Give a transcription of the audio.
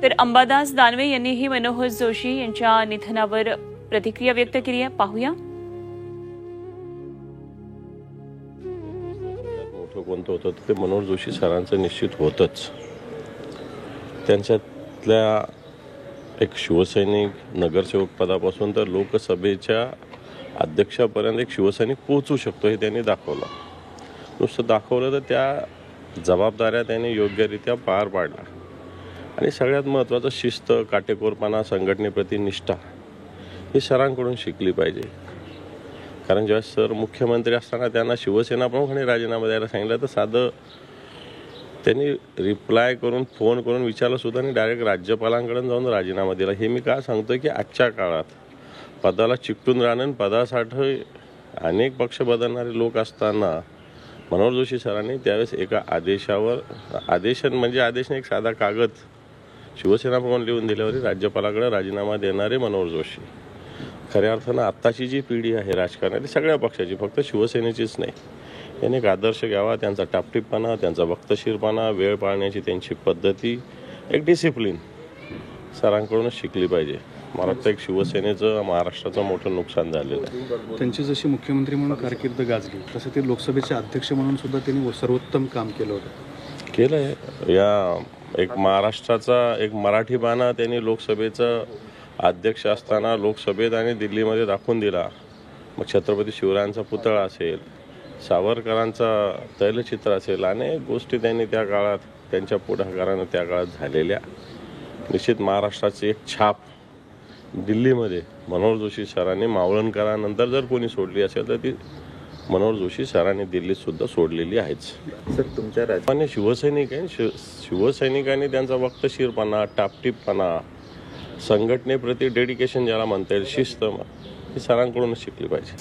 तर अंबादास दानवे यांनीही मनोहर जोशी यांच्या निधनावर प्रतिक्रिया व्यक्त केली आहे. पाहूया. मोठं कोणतं होतं ते मनोहर जोशी सरांचं निश्चित होतंच. त्यांच्यातल्या एक शिवसैनिक नगरसेवक पदापासून तर लोकसभेच्या अध्यक्षापर्यंत एक शिवसैनिक पोहोचू शकतो हे त्यांनी दाखवलं. नुसतं दाखवलं तर त्या जबाबदाऱ्या त्यांनी योग्यरित्या पार पाडल्या. आणि सगळ्यात महत्त्वाचं शिस्त, काटेकोरपणा, संघटनेप्रती निष्ठा ही सरांकडून शिकली पाहिजे. कारण जेव्हा सर मुख्यमंत्री असताना त्यांना शिवसेना प्रमुखांनी राजीनामा द्यायला सांगितलं तर साधं त्यांनी रिप्लाय करून फोन करून विचारलं सुद्धा आणि डायरेक्ट राज्यपालांकडे जाऊन राजीनामा दिला. हे मी का सांगतोय की आजच्या काळात पदाला चिकटून राहणं, पदासाठी अनेक पक्ष बदलणारे लोक असताना मनोहर जोशी सरांनी त्यावेळेस एका आदेश नाही एक साधा कागद शिवसेना प्रमुख लिहून दिल्यावर राज्यपालाकडे राजीनामा देणारे मनोहर जोशी. खऱ्या अर्थानं आत्ताची जी पिढी आहे राजकारणाची सगळ्या पक्षाची, फक्त शिवसेनेचीच नाही, याने एक आदर्श घ्यावा. त्यांचा टापटीपणा, त्यांचा वक्तशीरपणा, वेळ पाळण्याची त्यांची पद्धती, एक डिसिप्लिन सरांकडूनच शिकली पाहिजे. मला वाटतं एक शिवसेनेचं महाराष्ट्राचं मोठं नुकसान झालेलं आहे. त्यांची जशी मुख्यमंत्री म्हणून कारकीर्द गाजली तसं ते लोकसभेचे अध्यक्ष म्हणून सुद्धा त्यांनी सर्वोत्तम काम केलं होतं. केलं आहे. या एक महाराष्ट्राचा एक मराठी बाणा त्यांनी लोकसभेचं अध्यक्ष असताना लोकसभेत आणि दिल्लीमध्ये दाखवून दिला. मग छत्रपती शिवरायांचा पुतळा असेल, सावरकरांचा तैलचित्र असेल, अनेक गोष्टी त्यांनी त्या काळात त्यांच्या पुढाकारानं त्या काळात झालेल्या. निश्चित महाराष्ट्राची एक छाप दिल्लीमध्ये मनोहर जोशी सरांनी मावळणकरांनंतर जर कोणी सोडली असेल तर ती मनोहर जोशी सरांनी दिल्लीत सुद्धा सोडलेली आहेच. सर, तुमच्या राज्याने शिवसैनिकांनी त्यांचा वक्तशीरपणा, टापटीपणा, संघटनेप्रती डेडिकेशन ज्याला म्हणता येईल, शिस्त ही सरांकडूनच शिकली पाहिजे.